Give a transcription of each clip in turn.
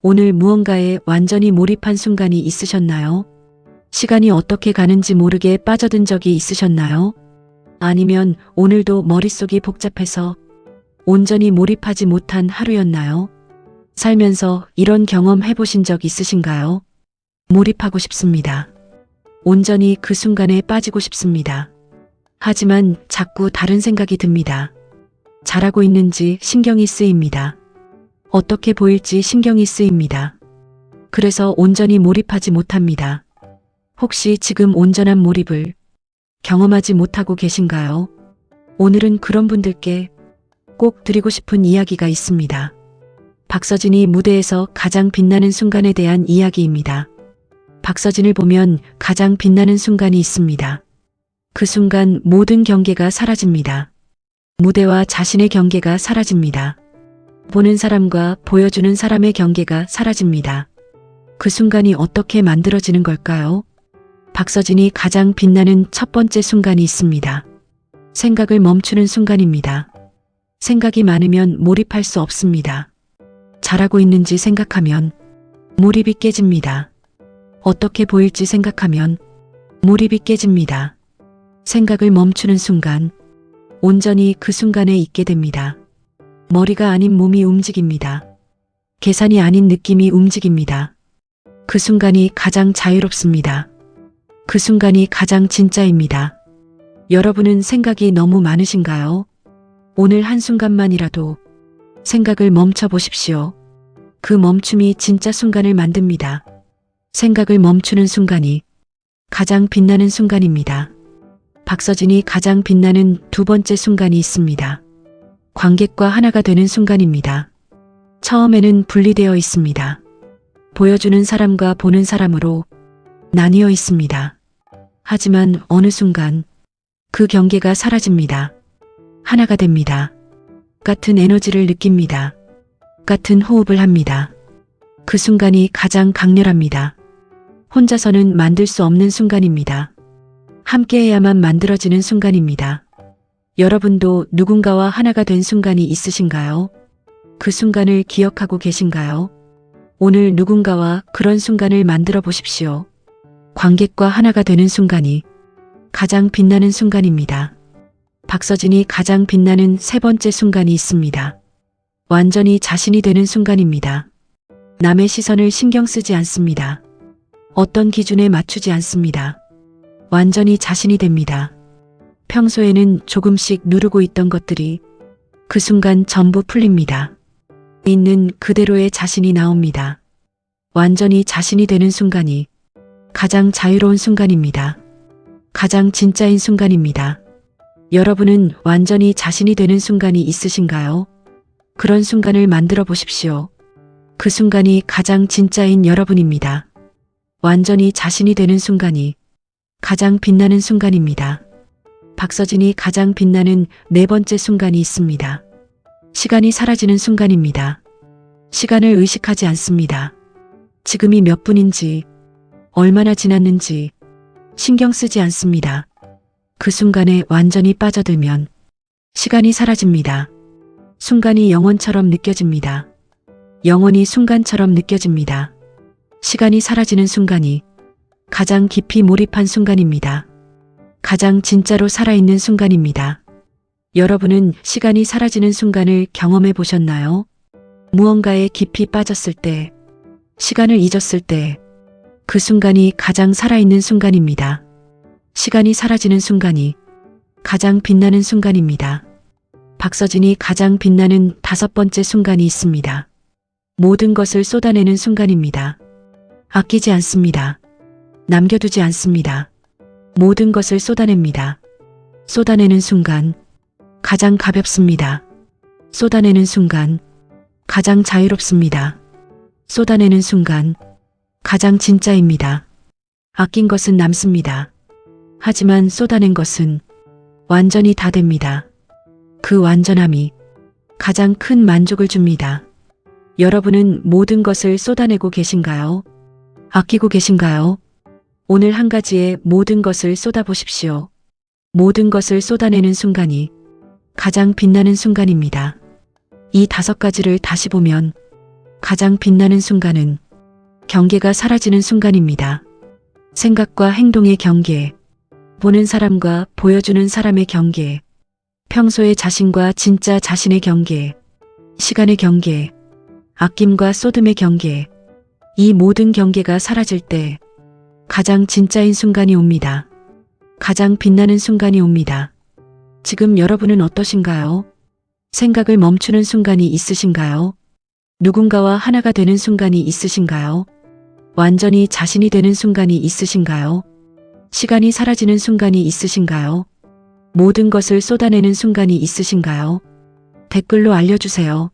오늘 무언가에 완전히 몰입한 순간이 있으셨나요? 시간이 어떻게 가는지 모르게 빠져든 적이 있으셨나요? 아니면 오늘도 머릿속이 복잡해서 온전히 몰입하지 못한 하루였나요? 살면서 이런 경험 해보신 적 있으신가요? 몰입하고 싶습니다. 온전히 그 순간에 빠지고 싶습니다. 하지만 자꾸 다른 생각이 듭니다. 잘하고 있는지 신경이 쓰입니다. 어떻게 보일지 신경이 쓰입니다. 그래서 온전히 몰입하지 못합니다. 혹시 지금 온전한 몰입을 경험하지 못하고 계신가요? 오늘은 그런 분들께 꼭 드리고 싶은 이야기가 있습니다. 박서진이 무대에서 가장 빛나는 순간에 대한 이야기입니다. 박서진을 보면 가장 빛나는 순간이 있습니다. 그 순간 모든 경계가 사라집니다. 무대와 자신의 경계가 사라집니다. 보는 사람과 보여주는 사람의 경계가 사라집니다. 그 순간이 어떻게 만들어지는 걸까요? 박서진이 가장 빛나는 첫 번째 순간이 있습니다. 생각을 멈추는 순간입니다. 생각이 많으면 몰입할 수 없습니다. 잘하고 있는지 생각하면 몰입이 깨집니다. 어떻게 보일지 생각하면 몰입이 깨집니다. 생각을 멈추는 순간, 온전히 그 순간에 있게 됩니다. 머리가 아닌 몸이 움직입니다. 계산이 아닌 느낌이 움직입니다. 그 순간이 가장 자유롭습니다. 그 순간이 가장 진짜입니다. 여러분은 생각이 너무 많으신가요? 오늘 한순간만이라도 생각을 멈춰 보십시오. 그 멈춤이 진짜 순간을 만듭니다. 생각을 멈추는 순간이 가장 빛나는 순간입니다. 박서진이 가장 빛나는 두 번째 순간이 있습니다. 관객과 하나가 되는 순간입니다. 처음에는 분리되어 있습니다. 보여주는 사람과 보는 사람으로 나뉘어 있습니다. 하지만 어느 순간 그 경계가 사라집니다. 하나가 됩니다. 같은 에너지를 느낍니다. 같은 호흡을 합니다. 그 순간이 가장 강렬합니다. 혼자서는 만들 수 없는 순간입니다. 함께해야만 만들어지는 순간입니다. 여러분도 누군가와 하나가 된 순간이 있으신가요? 그 순간을 기억하고 계신가요? 오늘 누군가와 그런 순간을 만들어 보십시오. 관객과 하나가 되는 순간이 가장 빛나는 순간입니다. 박서진이 가장 빛나는 세 번째 순간이 있습니다. 완전히 자신이 되는 순간입니다. 남의 시선을 신경 쓰지 않습니다. 어떤 기준에 맞추지 않습니다. 완전히 자신이 됩니다. 평소에는 조금씩 누르고 있던 것들이 그 순간 전부 풀립니다. 있는 그대로의 자신이 나옵니다. 완전히 자신이 되는 순간이 가장 자유로운 순간입니다. 가장 진짜인 순간입니다. 여러분은 완전히 자신이 되는 순간이 있으신가요? 그런 순간을 만들어 보십시오. 그 순간이 가장 진짜인 여러분입니다. 완전히 자신이 되는 순간이 가장 빛나는 순간입니다. 박서진이 가장 빛나는 네 번째 순간이 있습니다. 시간이 사라지는 순간입니다. 시간을 의식하지 않습니다. 지금이 몇 분인지, 얼마나 지났는지 신경 쓰지 않습니다. 그 순간에 완전히 빠져들면 시간이 사라집니다. 순간이 영원처럼 느껴집니다. 영원히 순간처럼 느껴집니다. 시간이 사라지는 순간이 가장 깊이 몰입한 순간입니다. 가장 진짜로 살아있는 순간입니다. 여러분은 시간이 사라지는 순간을 경험해 보셨나요? 무언가에 깊이 빠졌을 때, 시간을 잊었을 때, 그 순간이 가장 살아있는 순간입니다. 시간이 사라지는 순간이 가장 빛나는 순간입니다. 박서진이 가장 빛나는 다섯 번째 순간이 있습니다. 모든 것을 쏟아내는 순간입니다. 아끼지 않습니다. 남겨두지 않습니다. 모든 것을 쏟아냅니다. 쏟아내는 순간 가장 가볍습니다. 쏟아내는 순간 가장 자유롭습니다. 쏟아내는 순간 가장 진짜입니다. 아낀 것은 남습니다. 하지만 쏟아낸 것은 완전히 다 됩니다. 그 완전함이 가장 큰 만족을 줍니다. 여러분은 모든 것을 쏟아내고 계신가요? 아끼고 계신가요? 오늘 한 가지의 모든 것을 쏟아보십시오. 모든 것을 쏟아내는 순간이 가장 빛나는 순간입니다. 이 5가지를 다시 보면 가장 빛나는 순간은 경계가 사라지는 순간입니다. 생각과 행동의 경계, 보는 사람과 보여주는 사람의 경계, 평소의 자신과 진짜 자신의 경계, 시간의 경계, 아낌과 쏟음의 경계, 이 모든 경계가 사라질 때 가장 진짜인 순간이 옵니다. 가장 빛나는 순간이 옵니다. 지금 여러분은 어떠신가요? 생각을 멈추는 순간이 있으신가요? 누군가와 하나가 되는 순간이 있으신가요? 완전히 자신이 되는 순간이 있으신가요? 시간이 사라지는 순간이 있으신가요? 모든 것을 쏟아내는 순간이 있으신가요? 댓글로 알려주세요.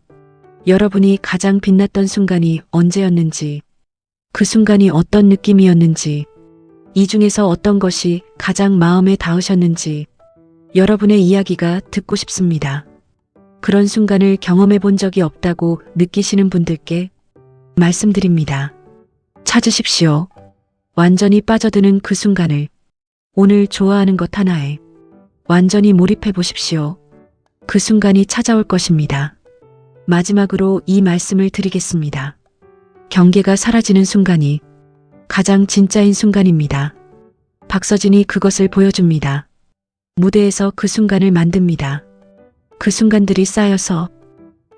여러분이 가장 빛났던 순간이 언제였는지, 그 순간이 어떤 느낌이었는지, 이 중에서 어떤 것이 가장 마음에 닿으셨는지 여러분의 이야기가 듣고 싶습니다. 그런 순간을 경험해 본 적이 없다고 느끼시는 분들께 말씀드립니다. 찾으십시오. 완전히 빠져드는 그 순간을. 오늘 좋아하는 것 하나에 완전히 몰입해 보십시오. 그 순간이 찾아올 것입니다. 마지막으로 이 말씀을 드리겠습니다. 경계가 사라지는 순간이 가장 진짜인 순간입니다. 박서진이 그것을 보여줍니다. 무대에서 그 순간을 만듭니다. 그 순간들이 쌓여서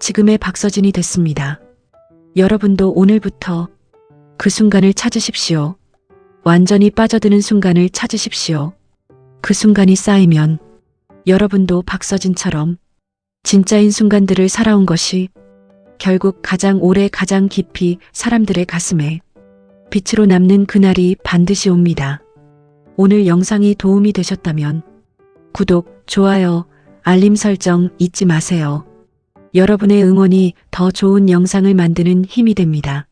지금의 박서진이 됐습니다. 여러분도 오늘부터 그 순간을 찾으십시오. 완전히 빠져드는 순간을 찾으십시오. 그 순간이 쌓이면 여러분도 박서진처럼 진짜인 순간들을 살아온 것이 결국 가장 오래 가장 깊이 사람들의 가슴에 빛으로 남는 그날이 반드시 옵니다. 오늘 영상이 도움이 되셨다면 구독, 좋아요, 알림 설정 잊지 마세요. 여러분의 응원이 더 좋은 영상을 만드는 힘이 됩니다.